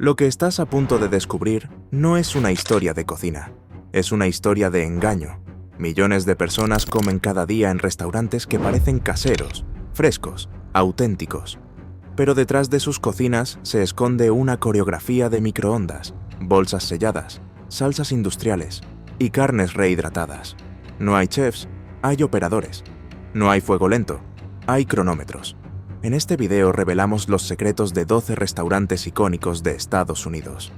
Lo que estás a punto de descubrir no es una historia de cocina, es una historia de engaño. Millones de personas comen cada día en restaurantes que parecen caseros, frescos, auténticos. Pero detrás de sus cocinas se esconde una coreografía de microondas, bolsas selladas, salsas industriales y carnes rehidratadas. No hay chefs, hay operadores. No hay fuego lento, hay cronómetros. En este video revelamos los secretos de 12 restaurantes icónicos de Estados Unidos.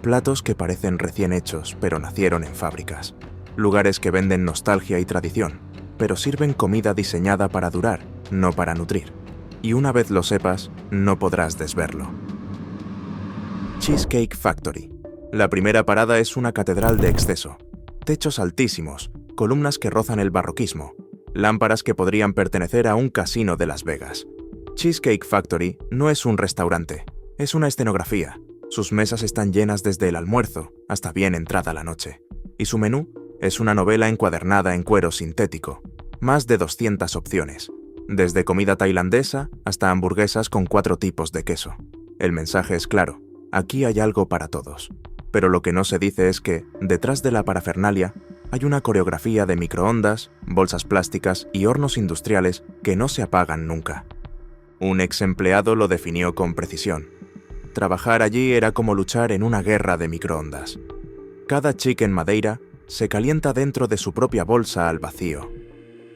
Platos que parecen recién hechos, pero nacieron en fábricas. Lugares que venden nostalgia y tradición, pero sirven comida diseñada para durar, no para nutrir. Y una vez lo sepas, no podrás desverlo. Cheesecake Factory. La primera parada es una catedral de exceso. Techos altísimos, columnas que rozan el barroquismo, lámparas que podrían pertenecer a un casino de Las Vegas. Cheesecake Factory no es un restaurante, es una escenografía. Sus mesas están llenas desde el almuerzo hasta bien entrada la noche. Y su menú es una novela encuadernada en cuero sintético. Más de 200 opciones, desde comida tailandesa hasta hamburguesas con 4 tipos de queso. El mensaje es claro, aquí hay algo para todos. Pero lo que no se dice es que, detrás de la parafernalia, hay una coreografía de microondas, bolsas plásticas y hornos industriales que no se apagan nunca. Un ex empleado lo definió con precisión. Trabajar allí era como luchar en una guerra de microondas. Cada chicken madeira se calienta dentro de su propia bolsa al vacío.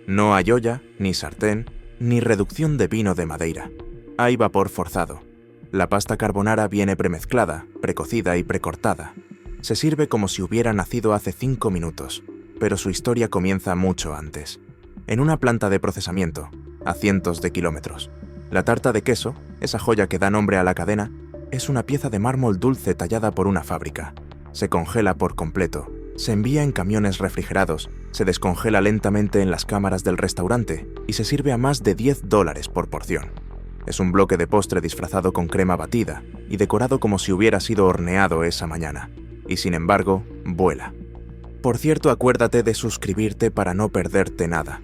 No hay olla, ni sartén, ni reducción de vino de madeira. Hay vapor forzado. La pasta carbonara viene premezclada, precocida y precortada. Se sirve como si hubiera nacido hace 5 minutos, pero su historia comienza mucho antes. En una planta de procesamiento, a cientos de kilómetros. La tarta de queso, esa joya que da nombre a la cadena, es una pieza de mármol dulce tallada por una fábrica. Se congela por completo, se envía en camiones refrigerados, se descongela lentamente en las cámaras del restaurante y se sirve a más de $10 por porción. Es un bloque de postre disfrazado con crema batida y decorado como si hubiera sido horneado esa mañana. Y sin embargo, vuela. Por cierto, acuérdate de suscribirte para no perderte nada.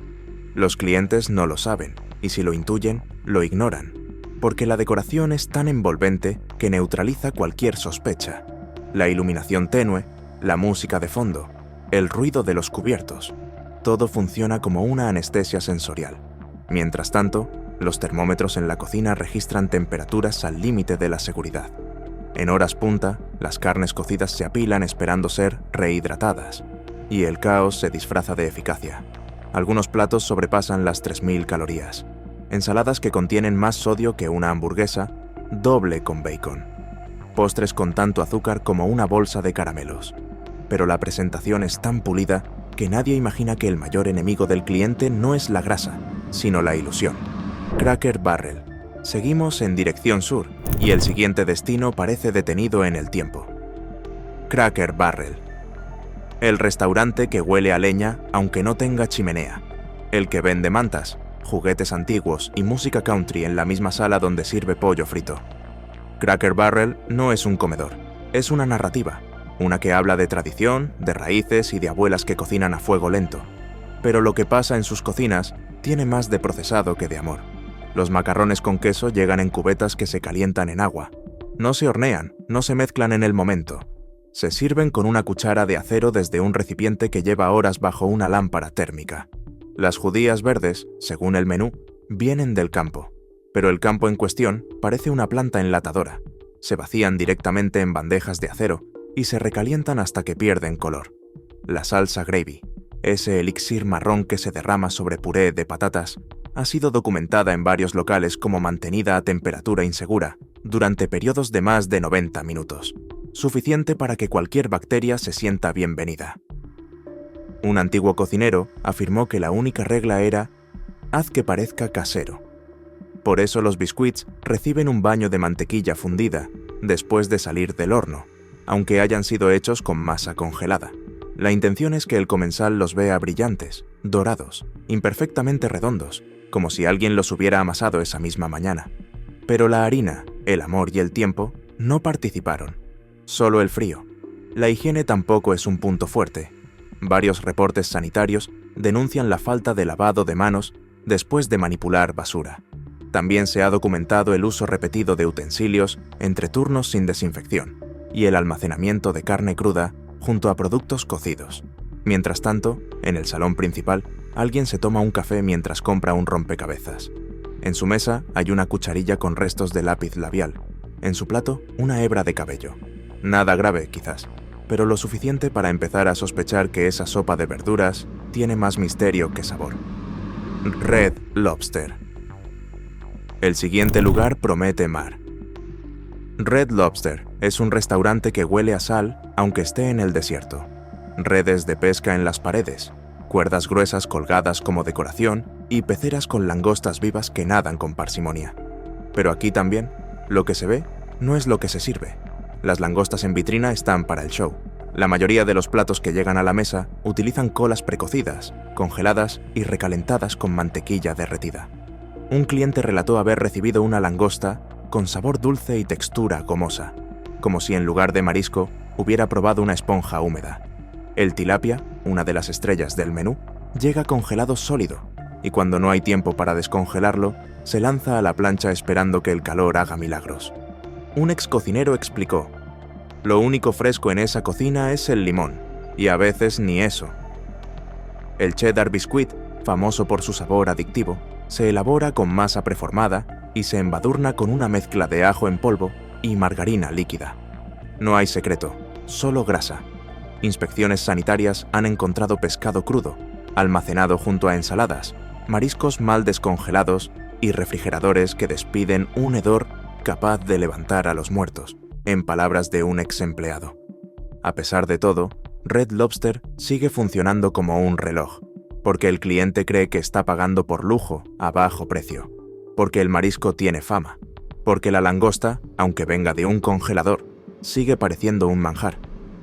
Los clientes no lo saben, y si lo intuyen, lo ignoran, porque la decoración es tan envolvente que neutraliza cualquier sospecha. La iluminación tenue, la música de fondo, el ruido de los cubiertos, todo funciona como una anestesia sensorial. Mientras tanto, los termómetros en la cocina registran temperaturas al límite de la seguridad. En horas punta, las carnes cocidas se apilan esperando ser rehidratadas, y el caos se disfraza de eficacia. Algunos platos sobrepasan las 3000 calorías. Ensaladas que contienen más sodio que una hamburguesa, doble con bacon. Postres con tanto azúcar como una bolsa de caramelos. Pero la presentación es tan pulida que nadie imagina que el mayor enemigo del cliente no es la grasa, sino la ilusión. Cracker Barrel. Seguimos en dirección sur, y el siguiente destino parece detenido en el tiempo. Cracker Barrel. El restaurante que huele a leña aunque no tenga chimenea. El que vende mantas, juguetes antiguos y música country en la misma sala donde sirve pollo frito. Cracker Barrel no es un comedor, es una narrativa, una que habla de tradición, de raíces y de abuelas que cocinan a fuego lento. Pero lo que pasa en sus cocinas tiene más de procesado que de amor. Los macarrones con queso llegan en cubetas que se calientan en agua. No se hornean, no se mezclan en el momento. Se sirven con una cuchara de acero desde un recipiente que lleva horas bajo una lámpara térmica. Las judías verdes, según el menú, vienen del campo, pero el campo en cuestión parece una planta enlatadora. Se vacían directamente en bandejas de acero y se recalientan hasta que pierden color. La salsa gravy, ese elixir marrón que se derrama sobre puré de patatas, ha sido documentada en varios locales como mantenida a temperatura insegura durante periodos de más de 90 minutos. Suficiente para que cualquier bacteria se sienta bienvenida. Un antiguo cocinero afirmó que la única regla era «haz que parezca casero». Por eso los biscuits reciben un baño de mantequilla fundida después de salir del horno, aunque hayan sido hechos con masa congelada. La intención es que el comensal los vea brillantes, dorados, imperfectamente redondos, como si alguien los hubiera amasado esa misma mañana. Pero la harina, el amor y el tiempo no participaron. Solo el frío. La higiene tampoco es un punto fuerte. Varios reportes sanitarios denuncian la falta de lavado de manos después de manipular basura. También se ha documentado el uso repetido de utensilios entre turnos sin desinfección y el almacenamiento de carne cruda junto a productos cocidos. Mientras tanto, en el salón principal, alguien se toma un café mientras compra un rompecabezas. En su mesa hay una cucharilla con restos de lápiz labial. En su plato, una hebra de cabello. Nada grave, quizás, pero lo suficiente para empezar a sospechar que esa sopa de verduras tiene más misterio que sabor. Red Lobster. El siguiente lugar promete mar. Red Lobster es un restaurante que huele a sal, aunque esté en el desierto. Redes de pesca en las paredes, cuerdas gruesas colgadas como decoración y peceras con langostas vivas que nadan con parsimonia. Pero aquí también, lo que se ve no es lo que se sirve. Las langostas en vitrina están para el show. La mayoría de los platos que llegan a la mesa utilizan colas precocidas, congeladas y recalentadas con mantequilla derretida. Un cliente relató haber recibido una langosta con sabor dulce y textura gomosa, como si en lugar de marisco hubiera probado una esponja húmeda. El tilapia, una de las estrellas del menú, llega congelado sólido, y cuando no hay tiempo para descongelarlo, se lanza a la plancha esperando que el calor haga milagros. Un ex cocinero explicó: "Lo único fresco en esa cocina es el limón, y a veces ni eso". El cheddar biscuit, famoso por su sabor adictivo, se elabora con masa preformada y se embadurna con una mezcla de ajo en polvo y margarina líquida. No hay secreto, solo grasa. Inspecciones sanitarias han encontrado pescado crudo, almacenado junto a ensaladas, mariscos mal descongelados y refrigeradores que despiden un hedor capaz de levantar a los muertos, en palabras de un ex empleado. A pesar de todo, Red Lobster sigue funcionando como un reloj, porque el cliente cree que está pagando por lujo a bajo precio, porque el marisco tiene fama, porque la langosta, aunque venga de un congelador, sigue pareciendo un manjar.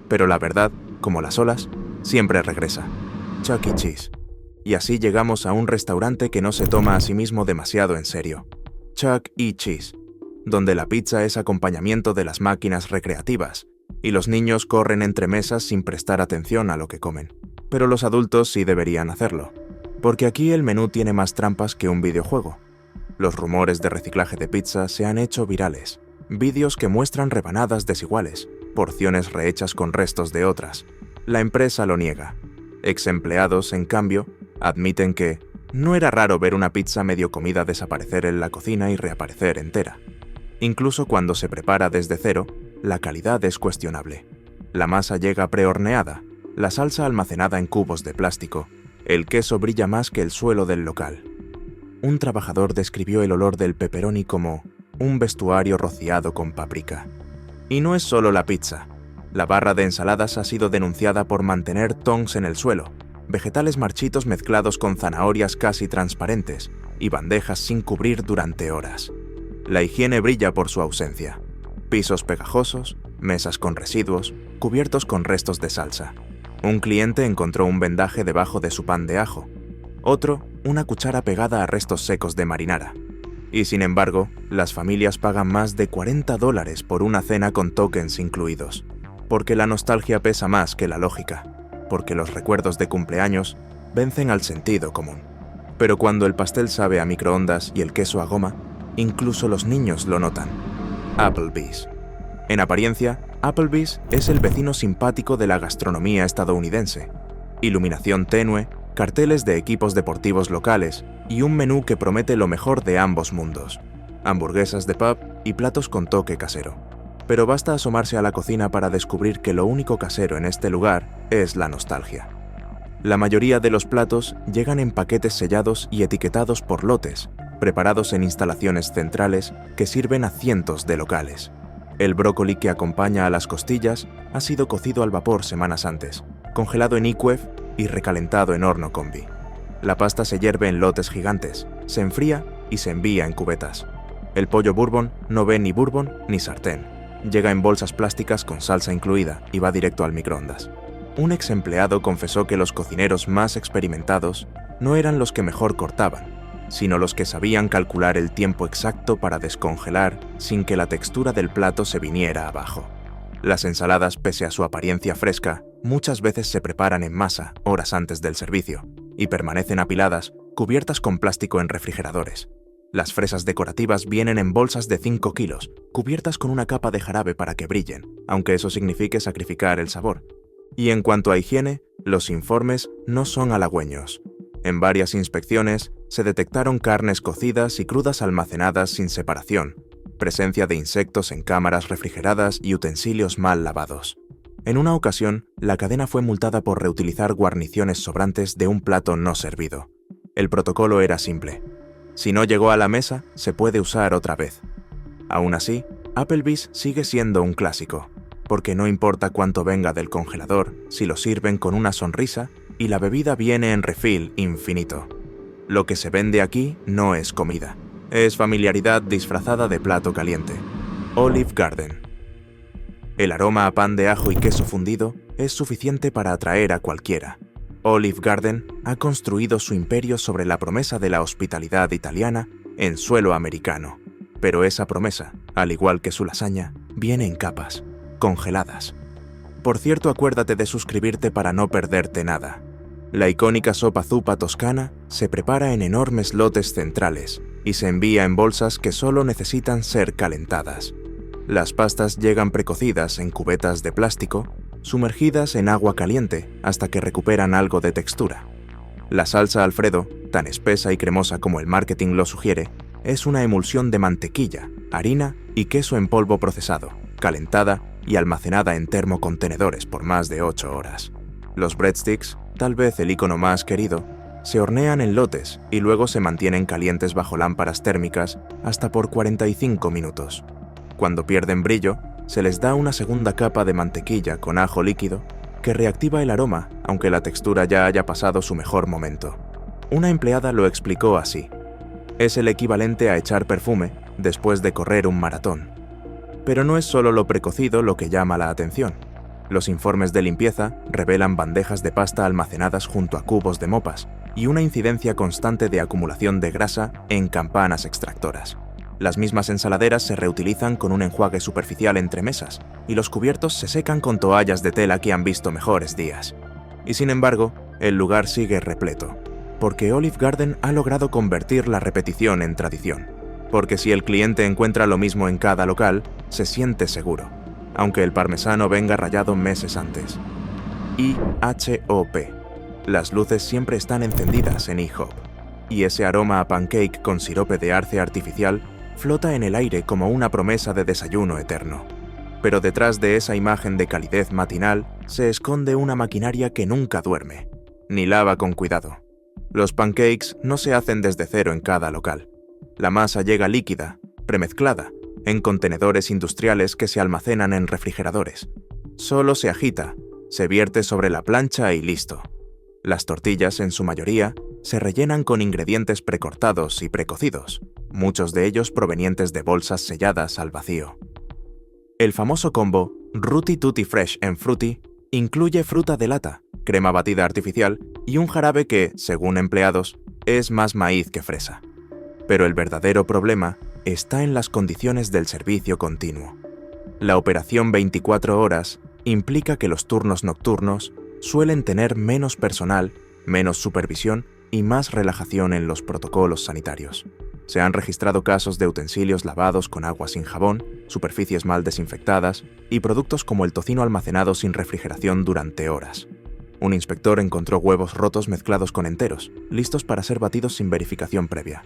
Pero la verdad, como las olas, siempre regresa. Chuck E. Cheese. Y así llegamos a un restaurante que no se toma a sí mismo demasiado en serio. Chuck E. Cheese, donde la pizza es acompañamiento de las máquinas recreativas, y los niños corren entre mesas sin prestar atención a lo que comen. Pero los adultos sí deberían hacerlo, porque aquí el menú tiene más trampas que un videojuego. Los rumores de reciclaje de pizza se han hecho virales. Vídeos que muestran rebanadas desiguales, porciones rehechas con restos de otras. La empresa lo niega. Ex empleados, en cambio, admiten que no era raro ver una pizza medio comida desaparecer en la cocina y reaparecer entera. Incluso cuando se prepara desde cero, la calidad es cuestionable. La masa llega prehorneada, la salsa almacenada en cubos de plástico, el queso brilla más que el suelo del local. Un trabajador describió el olor del pepperoni como un vestuario rociado con paprika. Y no es solo la pizza. La barra de ensaladas ha sido denunciada por mantener tongs en el suelo, vegetales marchitos mezclados con zanahorias casi transparentes y bandejas sin cubrir durante horas. La higiene brilla por su ausencia. Pisos pegajosos, mesas con residuos, cubiertos con restos de salsa. Un cliente encontró un vendaje debajo de su pan de ajo. Otro, una cuchara pegada a restos secos de marinara. Y sin embargo, las familias pagan más de $40 por una cena con tokens incluidos. Porque la nostalgia pesa más que la lógica. Porque los recuerdos de cumpleaños vencen al sentido común. Pero cuando el pastel sabe a microondas y el queso a goma, incluso los niños lo notan. Applebee's. En apariencia, Applebee's es el vecino simpático de la gastronomía estadounidense. Iluminación tenue, carteles de equipos deportivos locales y un menú que promete lo mejor de ambos mundos. Hamburguesas de pub y platos con toque casero. Pero basta asomarse a la cocina para descubrir que lo único casero en este lugar es la nostalgia. La mayoría de los platos llegan en paquetes sellados y etiquetados por lotes, preparados en instalaciones centrales que sirven a cientos de locales. El brócoli que acompaña a las costillas ha sido cocido al vapor semanas antes, congelado en IQF y recalentado en horno combi. La pasta se hierve en lotes gigantes, se enfría y se envía en cubetas. El pollo bourbon no ve ni bourbon ni sartén. Llega en bolsas plásticas con salsa incluida y va directo al microondas. Un ex empleado confesó que los cocineros más experimentados no eran los que mejor cortaban, sino los que sabían calcular el tiempo exacto para descongelar sin que la textura del plato se viniera abajo. Las ensaladas, pese a su apariencia fresca, muchas veces se preparan en masa horas antes del servicio y permanecen apiladas, cubiertas con plástico en refrigeradores. Las fresas decorativas vienen en bolsas de 5 kilos, cubiertas con una capa de jarabe para que brillen, aunque eso signifique sacrificar el sabor. Y en cuanto a higiene, los informes no son halagüeños. En varias inspecciones se detectaron carnes cocidas y crudas almacenadas sin separación, presencia de insectos en cámaras refrigeradas y utensilios mal lavados. En una ocasión, la cadena fue multada por reutilizar guarniciones sobrantes de un plato no servido. El protocolo era simple. Si no llegó a la mesa, se puede usar otra vez. Aún así, Applebee's sigue siendo un clásico, porque no importa cuánto venga del congelador, si lo sirven con una sonrisa y la bebida viene en refill infinito. Lo que se vende aquí no es comida, es familiaridad disfrazada de plato caliente. Olive Garden. El aroma a pan de ajo y queso fundido es suficiente para atraer a cualquiera. Olive Garden ha construido su imperio sobre la promesa de la hospitalidad italiana en suelo americano. Pero esa promesa, al igual que su lasaña, viene en capas, congeladas. Por cierto, acuérdate de suscribirte para no perderte nada. La icónica sopa zuppa toscana se prepara en enormes lotes centrales y se envía en bolsas que solo necesitan ser calentadas. Las pastas llegan precocidas en cubetas de plástico, sumergidas en agua caliente hasta que recuperan algo de textura. La salsa Alfredo, tan espesa y cremosa como el marketing lo sugiere, es una emulsión de mantequilla, harina y queso en polvo procesado, calentada y almacenada en termocontenedores por más de 8 horas. Los breadsticks, tal vez el icono más querido, se hornean en lotes y luego se mantienen calientes bajo lámparas térmicas hasta por 45 minutos. Cuando pierden brillo, se les da una segunda capa de mantequilla con ajo líquido que reactiva el aroma aunque la textura ya haya pasado su mejor momento. Una empleada lo explicó así: es el equivalente a echar perfume después de correr un maratón. Pero no es solo lo precocido lo que llama la atención. Los informes de limpieza revelan bandejas de pasta almacenadas junto a cubos de mopas y una incidencia constante de acumulación de grasa en campanas extractoras. Las mismas ensaladeras se reutilizan con un enjuague superficial entre mesas y los cubiertos se secan con toallas de tela que han visto mejores días. Y sin embargo, el lugar sigue repleto, porque Olive Garden ha logrado convertir la repetición en tradición. Porque si el cliente encuentra lo mismo en cada local, se siente seguro, aunque el parmesano venga rallado meses antes. IHOP. Las luces siempre están encendidas en IHOP, y ese aroma a pancake con sirope de arce artificial flota en el aire como una promesa de desayuno eterno. Pero detrás de esa imagen de calidez matinal se esconde una maquinaria que nunca duerme, ni lava con cuidado. Los pancakes no se hacen desde cero en cada local. La masa llega líquida, premezclada, en contenedores industriales que se almacenan en refrigeradores. Solo se agita, se vierte sobre la plancha y listo. Las tortillas, en su mayoría, se rellenan con ingredientes precortados y precocidos, muchos de ellos provenientes de bolsas selladas al vacío. El famoso combo Ruti Tutti Fresh en Fruity incluye fruta de lata, crema batida artificial y un jarabe que, según empleados, es más maíz que fresa. Pero el verdadero problema está en las condiciones del servicio continuo. La operación 24 horas implica que los turnos nocturnos suelen tener menos personal, menos supervisión y más relajación en los protocolos sanitarios. Se han registrado casos de utensilios lavados con agua sin jabón, superficies mal desinfectadas y productos como el tocino almacenado sin refrigeración durante horas. Un inspector encontró huevos rotos mezclados con enteros, listos para ser batidos sin verificación previa.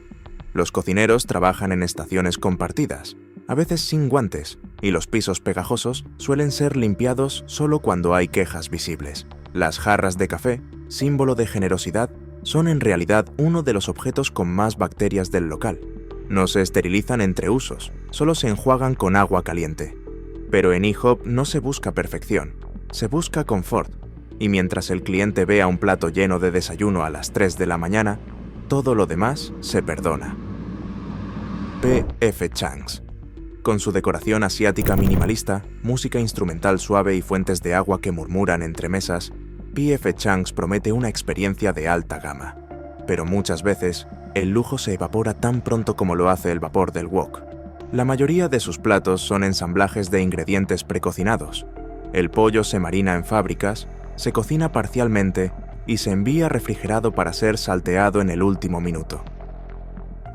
Los cocineros trabajan en estaciones compartidas, a veces sin guantes, y los pisos pegajosos suelen ser limpiados solo cuando hay quejas visibles. Las jarras de café, símbolo de generosidad, son en realidad uno de los objetos con más bacterias del local. No se esterilizan entre usos, solo se enjuagan con agua caliente. Pero en IHOP no se busca perfección, se busca confort, y mientras el cliente vea un plato lleno de desayuno a las 3 de la mañana, todo lo demás se perdona. P.F. Chang's. Con su decoración asiática minimalista, música instrumental suave y fuentes de agua que murmuran entre mesas, P.F. Chang's promete una experiencia de alta gama. Pero muchas veces, el lujo se evapora tan pronto como lo hace el vapor del wok. La mayoría de sus platos son ensamblajes de ingredientes precocinados. El pollo se marina en fábricas, se cocina parcialmente y se envía refrigerado para ser salteado en el último minuto.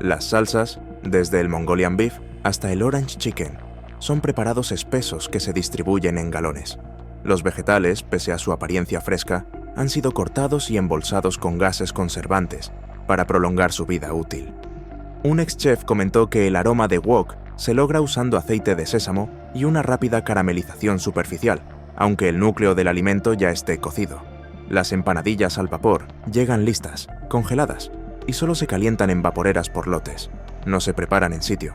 Las salsas, desde el Mongolian Beef hasta el Orange Chicken, son preparados espesos que se distribuyen en galones. Los vegetales, pese a su apariencia fresca, han sido cortados y embolsados con gases conservantes para prolongar su vida útil. Un ex-chef comentó que el aroma de wok se logra usando aceite de sésamo y una rápida caramelización superficial, aunque el núcleo del alimento ya esté cocido. Las empanadillas al vapor llegan listas, congeladas, y solo se calientan en vaporeras por lotes, no se preparan en sitio.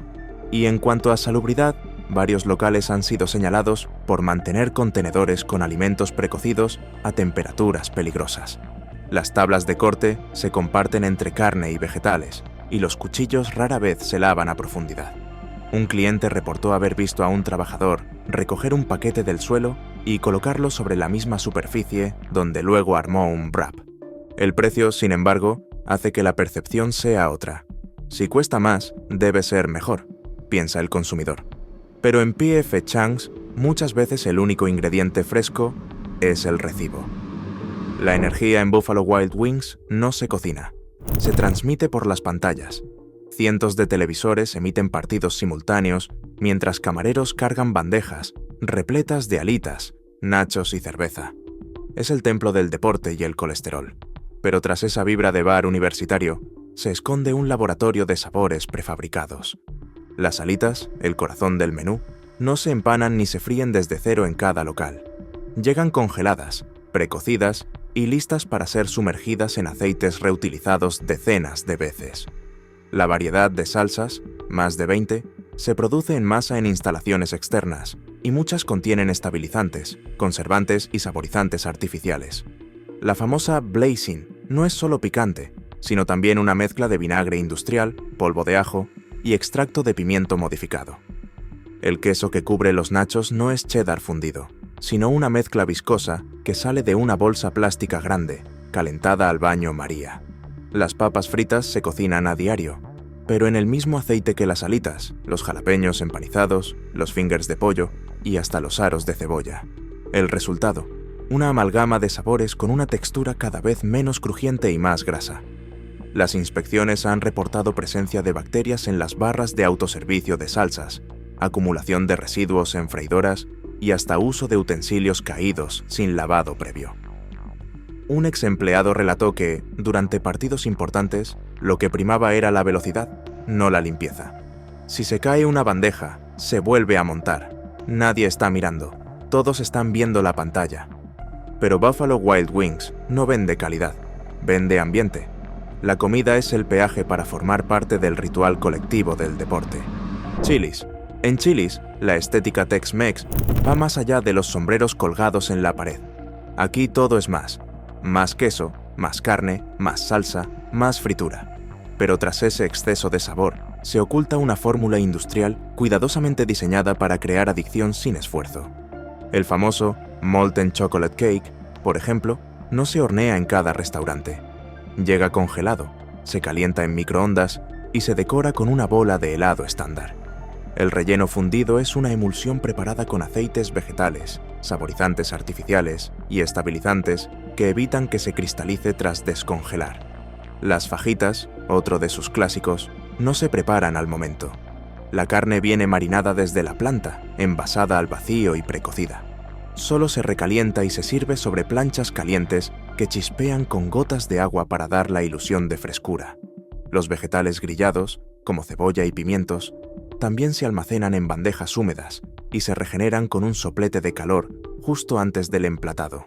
Y en cuanto a salubridad, varios locales han sido señalados por mantener contenedores con alimentos precocidos a temperaturas peligrosas. Las tablas de corte se comparten entre carne y vegetales, y los cuchillos rara vez se lavan a profundidad. Un cliente reportó haber visto a un trabajador recoger un paquete del suelo y colocarlo sobre la misma superficie donde luego armó un wrap. El precio, sin embargo, hace que la percepción sea otra. Si cuesta más, debe ser mejor, piensa el consumidor. Pero en P.F. Chang's, muchas veces el único ingrediente fresco es el recibo. La energía en Buffalo Wild Wings no se cocina, se transmite por las pantallas. Cientos de televisores emiten partidos simultáneos mientras camareros cargan bandejas repletas de alitas, nachos y cerveza. Es el templo del deporte y el colesterol. Pero tras esa vibra de bar universitario, se esconde un laboratorio de sabores prefabricados. Las alitas, el corazón del menú, no se empanan ni se fríen desde cero en cada local. Llegan congeladas, precocidas y listas para ser sumergidas en aceites reutilizados decenas de veces. La variedad de salsas, más de 20, se produce en masa en instalaciones externas, y muchas contienen estabilizantes, conservantes y saborizantes artificiales. La famosa blazing no es solo picante, sino también una mezcla de vinagre industrial, polvo de ajo y extracto de pimiento modificado. El queso que cubre los nachos no es cheddar fundido, sino una mezcla viscosa que sale de una bolsa plástica grande, calentada al baño María. Las papas fritas se cocinan a diario, pero en el mismo aceite que las alitas, los jalapeños empanizados, los fingers de pollo y hasta los aros de cebolla. El resultado, una amalgama de sabores con una textura cada vez menos crujiente y más grasa. Las inspecciones han reportado presencia de bacterias en las barras de autoservicio de salsas, acumulación de residuos en freidoras y hasta uso de utensilios caídos sin lavado previo. Un ex empleado relató que, durante partidos importantes, lo que primaba era la velocidad, no la limpieza. Si se cae una bandeja, se vuelve a montar. Nadie está mirando, todos están viendo la pantalla. Pero Buffalo Wild Wings no vende calidad, vende ambiente. La comida es el peaje para formar parte del ritual colectivo del deporte. Chili's. En Chili's, la estética Tex-Mex va más allá de los sombreros colgados en la pared. Aquí todo es más. Más queso, más carne, más salsa, más fritura. Pero tras ese exceso de sabor, se oculta una fórmula industrial cuidadosamente diseñada para crear adicción sin esfuerzo. El famoso Molten Chocolate Cake, por ejemplo, no se hornea en cada restaurante. Llega congelado, se calienta en microondas y se decora con una bola de helado estándar. El relleno fundido es una emulsión preparada con aceites vegetales, saborizantes artificiales y estabilizantes que evitan que se cristalice tras descongelar. Las fajitas, otro de sus clásicos, no se preparan al momento. La carne viene marinada desde la planta, envasada al vacío y precocida. Solo se recalienta y se sirve sobre planchas calientes que chispean con gotas de agua para dar la ilusión de frescura. Los vegetales grillados, como cebolla y pimientos, también se almacenan en bandejas húmedas y se regeneran con un soplete de calor justo antes del emplatado.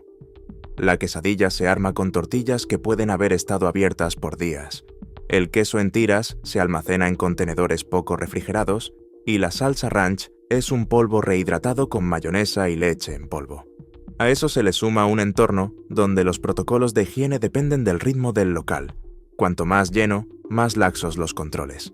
La quesadilla se arma con tortillas que pueden haber estado abiertas por días. El queso en tiras se almacena en contenedores poco refrigerados y la salsa ranch es un polvo rehidratado con mayonesa y leche en polvo. A eso se le suma un entorno donde los protocolos de higiene dependen del ritmo del local. Cuanto más lleno, más laxos los controles.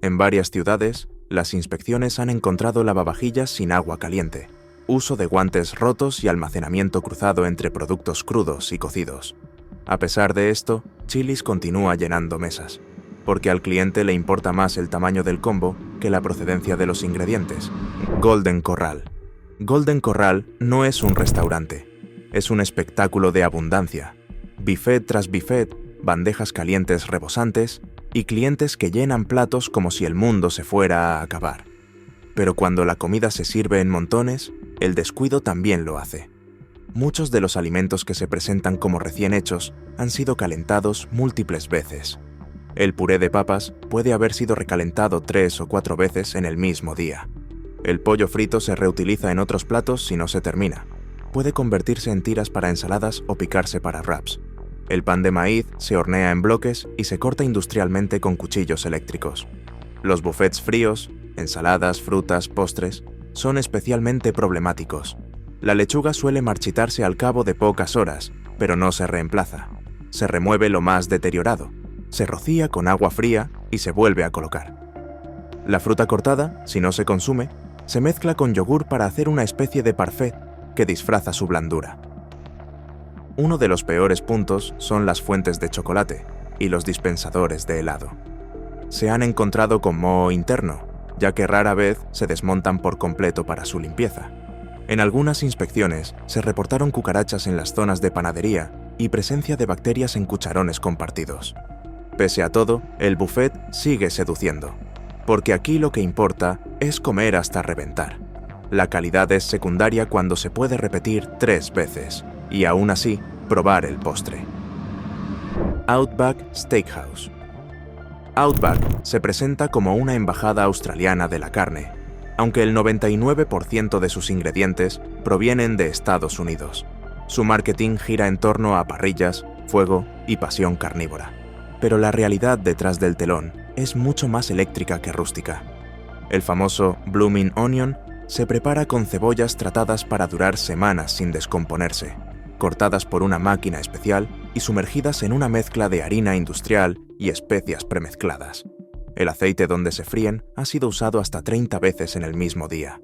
En varias ciudades, las inspecciones han encontrado lavavajillas sin agua caliente, uso de guantes rotos y almacenamiento cruzado entre productos crudos y cocidos. A pesar de esto, Chili's continúa llenando mesas, porque al cliente le importa más el tamaño del combo que la procedencia de los ingredientes. Golden Corral. Golden Corral no es un restaurante, es un espectáculo de abundancia. Buffet tras buffet, bandejas calientes rebosantes y clientes que llenan platos como si el mundo se fuera a acabar. Pero cuando la comida se sirve en montones, el descuido también lo hace. Muchos de los alimentos que se presentan como recién hechos han sido calentados múltiples veces. El puré de papas puede haber sido recalentado 3 o 4 veces en el mismo día. El pollo frito se reutiliza en otros platos si no se termina. Puede convertirse en tiras para ensaladas o picarse para wraps. El pan de maíz se hornea en bloques y se corta industrialmente con cuchillos eléctricos. Los buffets fríos, ensaladas, frutas, postres, son especialmente problemáticos. La lechuga suele marchitarse al cabo de pocas horas, pero no se reemplaza. Se remueve lo más deteriorado, se rocía con agua fría y se vuelve a colocar. La fruta cortada, si no se consume, se mezcla con yogur para hacer una especie de parfait que disfraza su blandura. Uno de los peores puntos son las fuentes de chocolate y los dispensadores de helado. Se han encontrado con moho interno, ya que rara vez se desmontan por completo para su limpieza. En algunas inspecciones se reportaron cucarachas en las zonas de panadería y presencia de bacterias en cucharones compartidos. Pese a todo, el buffet sigue seduciendo, porque aquí lo que importa es comer hasta reventar. La calidad es secundaria cuando se puede repetir 3 veces, y aún así, probar el postre. Outback Steakhouse. Outback se presenta como una embajada australiana de la carne, aunque el 99% de sus ingredientes provienen de Estados Unidos. Su marketing gira en torno a parrillas, fuego y pasión carnívora. Pero la realidad detrás del telón es mucho más eléctrica que rústica. El famoso Blooming Onion se prepara con cebollas tratadas para durar semanas sin descomponerse, cortadas por una máquina especial y sumergidas en una mezcla de harina industrial y especias premezcladas. El aceite donde se fríen ha sido usado hasta 30 veces en el mismo día.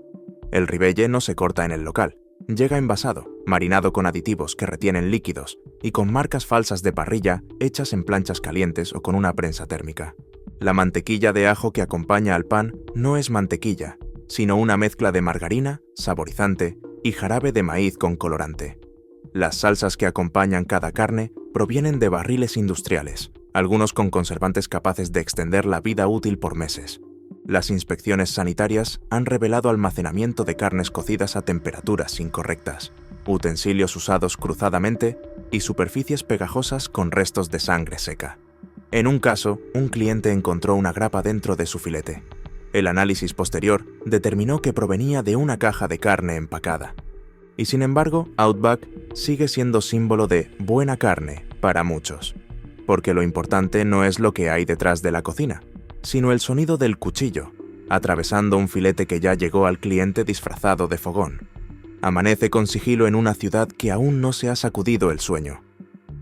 El ribeye no se corta en el local, llega envasado, marinado con aditivos que retienen líquidos y con marcas falsas de parrilla hechas en planchas calientes o con una prensa térmica. La mantequilla de ajo que acompaña al pan no es mantequilla, sino una mezcla de margarina, saborizante y jarabe de maíz con colorante. Las salsas que acompañan cada carne provienen de barriles industriales, algunos con conservantes capaces de extender la vida útil por meses. Las inspecciones sanitarias han revelado almacenamiento de carnes cocidas a temperaturas incorrectas, utensilios usados cruzadamente y superficies pegajosas con restos de sangre seca. En un caso, un cliente encontró una grapa dentro de su filete. El análisis posterior determinó que provenía de una caja de carne empacada. Y sin embargo, Outback sigue siendo símbolo de buena carne para muchos. Porque lo importante no es lo que hay detrás de la cocina, sino el sonido del cuchillo, atravesando un filete que ya llegó al cliente disfrazado de fogón. Amanece con sigilo en una ciudad que aún no se ha sacudido el sueño.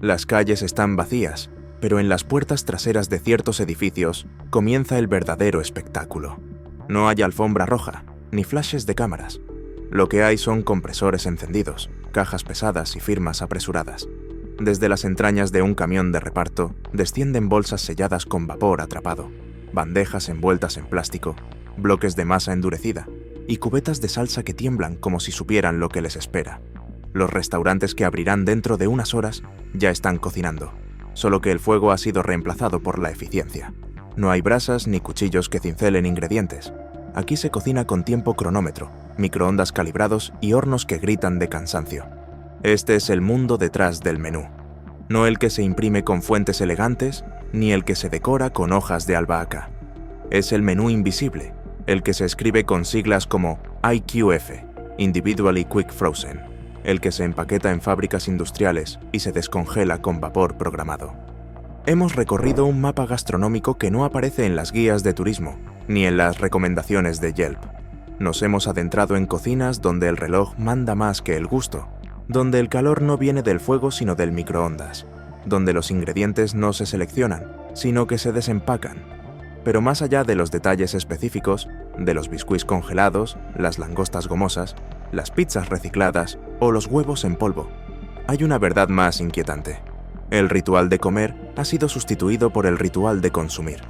Las calles están vacías, pero en las puertas traseras de ciertos edificios comienza el verdadero espectáculo. No hay alfombra roja, ni flashes de cámaras. Lo que hay son compresores encendidos, cajas pesadas y firmas apresuradas. Desde las entrañas de un camión de reparto descienden bolsas selladas con vapor atrapado, bandejas envueltas en plástico, bloques de masa endurecida y cubetas de salsa que tiemblan como si supieran lo que les espera. Los restaurantes que abrirán dentro de unas horas ya están cocinando, solo que el fuego ha sido reemplazado por la eficiencia. No hay brasas ni cuchillos que cincelen ingredientes. Aquí se cocina con tiempo cronómetro, microondas calibrados y hornos que gritan de cansancio. Este es el mundo detrás del menú. No el que se imprime con fuentes elegantes, ni el que se decora con hojas de albahaca. Es el menú invisible, el que se escribe con siglas como IQF, Individually Quick Frozen, el que se empaqueta en fábricas industriales y se descongela con vapor programado. Hemos recorrido un mapa gastronómico que no aparece en las guías de turismo, ni en las recomendaciones de Yelp. Nos hemos adentrado en cocinas donde el reloj manda más que el gusto, donde el calor no viene del fuego sino del microondas, donde los ingredientes no se seleccionan, sino que se desempacan. Pero más allá de los detalles específicos, de los biscuits congelados, las langostas gomosas, las pizzas recicladas o los huevos en polvo, hay una verdad más inquietante. El ritual de comer ha sido sustituido por el ritual de consumir.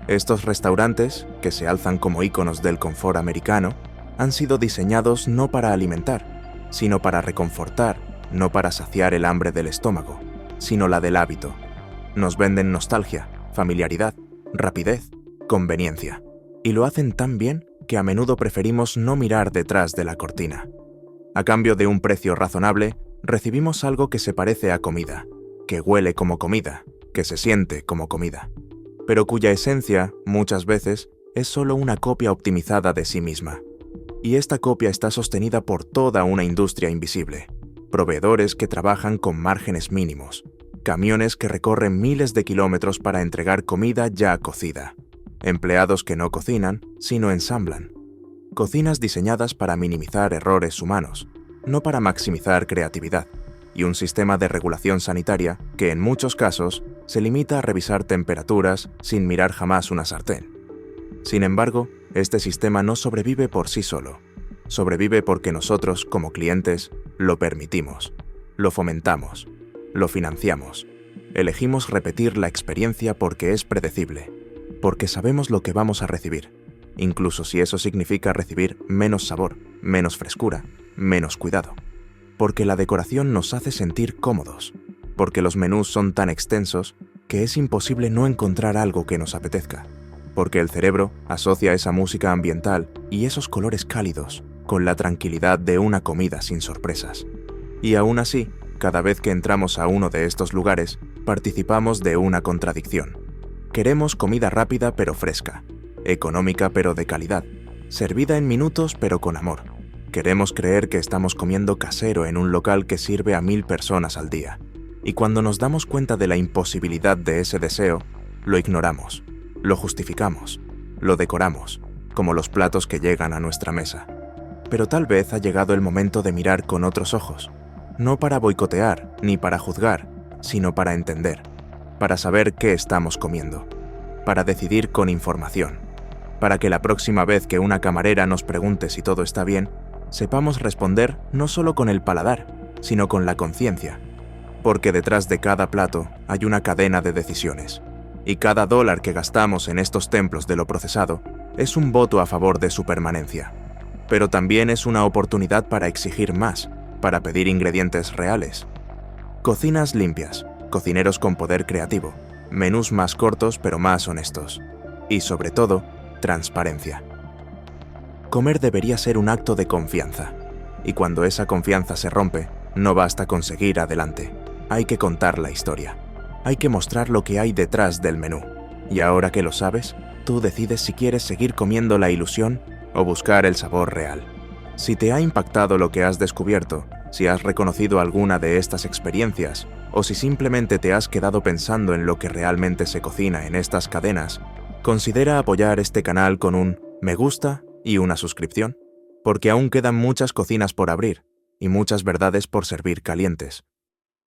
Estos restaurantes, que se alzan como íconos del confort americano, han sido diseñados no para alimentar, sino para reconfortar, no para saciar el hambre del estómago, sino la del hábito. Nos venden nostalgia, familiaridad, rapidez, conveniencia. Y lo hacen tan bien que a menudo preferimos no mirar detrás de la cortina. A cambio de un precio razonable, recibimos algo que se parece a comida, que huele como comida, que se siente como comida, pero cuya esencia, muchas veces, es solo una copia optimizada de sí misma. Y esta copia está sostenida por toda una industria invisible, proveedores que trabajan con márgenes mínimos, camiones que recorren miles de kilómetros para entregar comida ya cocida, empleados que no cocinan, sino ensamblan, cocinas diseñadas para minimizar errores humanos, no para maximizar creatividad, y un sistema de regulación sanitaria que en muchos casos se limita a revisar temperaturas sin mirar jamás una sartén. Sin embargo, este sistema no sobrevive por sí solo. Sobrevive porque nosotros, como clientes, lo permitimos, lo fomentamos, lo financiamos. Elegimos repetir la experiencia porque es predecible, porque sabemos lo que vamos a recibir, incluso si eso significa recibir menos sabor, menos frescura, menos cuidado. Porque la decoración nos hace sentir cómodos, porque los menús son tan extensos que es imposible no encontrar algo que nos apetezca, porque el cerebro asocia esa música ambiental y esos colores cálidos con la tranquilidad de una comida sin sorpresas. Y aún así, cada vez que entramos a uno de estos lugares, participamos de una contradicción. Queremos comida rápida pero fresca, económica pero de calidad, servida en minutos pero con amor. Queremos creer que estamos comiendo casero en un local que sirve a 1000 personas al día. Y cuando nos damos cuenta de la imposibilidad de ese deseo, lo ignoramos, lo justificamos, lo decoramos, como los platos que llegan a nuestra mesa. Pero tal vez ha llegado el momento de mirar con otros ojos, no para boicotear ni para juzgar, sino para entender, para saber qué estamos comiendo, para decidir con información, para que la próxima vez que una camarera nos pregunte si todo está bien, sepamos responder no solo con el paladar, sino con la conciencia, porque detrás de cada plato hay una cadena de decisiones, y cada dólar que gastamos en estos templos de lo procesado es un voto a favor de su permanencia, pero también es una oportunidad para exigir más, para pedir ingredientes reales. Cocinas limpias, cocineros con poder creativo, menús más cortos pero más honestos, y sobre todo, transparencia. Comer debería ser un acto de confianza, y cuando esa confianza se rompe, no basta con seguir adelante. Hay que contar la historia. Hay que mostrar lo que hay detrás del menú. Y ahora que lo sabes, tú decides si quieres seguir comiendo la ilusión o buscar el sabor real. Si te ha impactado lo que has descubierto, si has reconocido alguna de estas experiencias, o si simplemente te has quedado pensando en lo que realmente se cocina en estas cadenas, considera apoyar este canal con un me gusta y una suscripción, porque aún quedan muchas cocinas por abrir y muchas verdades por servir calientes.